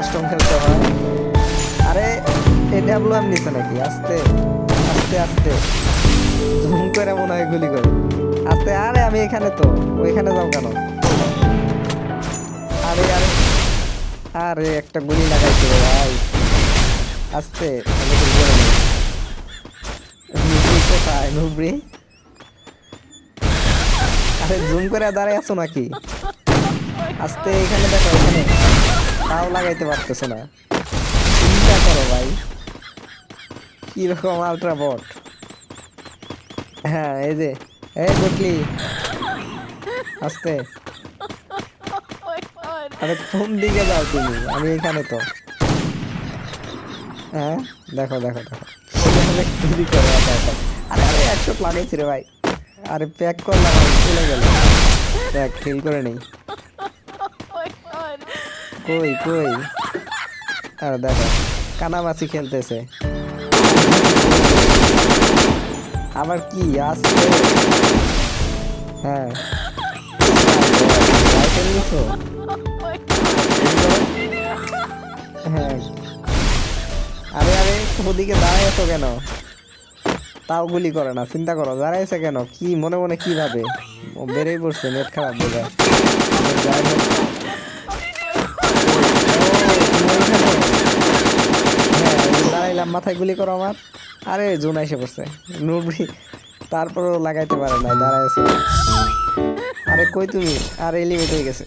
Custom খেলতে হয়। আরে এই ডেভেলপ নিছে নাকি? আস্তে আস্তে আস্তে জুম করে মনে হয় গুলি করে আস্তে। আরে আমি এখানে তো, ওইখানে যাও কেন? আরে আরে আরে একটা গুলি লাগাইছে রে ভাই। আস্তে আমি গুলি করে নিই। নুবরি কোথায় নুবরি? আরে জুম করে দাঁড়ায় আছো নাকি? আস্তে এখানে দেখো, এখানে তাও লাগাইতে পারতেছো না। চিন্তা করো ভাই, কিরকম আল্ট্রা বট। হ্যাঁ এই যে, এই দেখলি? আস্তে। আরে কোন দিকে যাও তুমি? আমি এখানে তো। হ্যাঁ দেখো দেখো দেখো, কিভাবে গুলি করে একা একা। আরে আরে 100 লাগাইছি রে ভাই। আরে প্যাক করলাম, আমি চলে গেল। প্যাক কিল করে নেই। কই কই? আর দেখো, কানামাছি খেলতেছে। আবার কি আসছে? হ্যাঁ রাইফেল নিছো? হ্যাঁ। আরে আরে ওদিকে দাঁড়ায় আছো কেন? তাও গুলি করে না, চিন্তা করো দাঁড়াইছে কেন? কি মনে মনে কি ভাবে? ও বেড়েই পড়ছে, নেট খারাপ বোঝা। যাই হোক। ও তুমি ওইখানে? হ্যাঁ ওই যে দাঁড়াইলাম, মাথায় গুলি করো আমার। আরে জোন এসে পড়ছে নুবরি, তারপরও লাগাইতে পারে নাই, দাঁড়ায় আছে। আরে কই তুমি? আরে লিমিট হয়ে গেছে।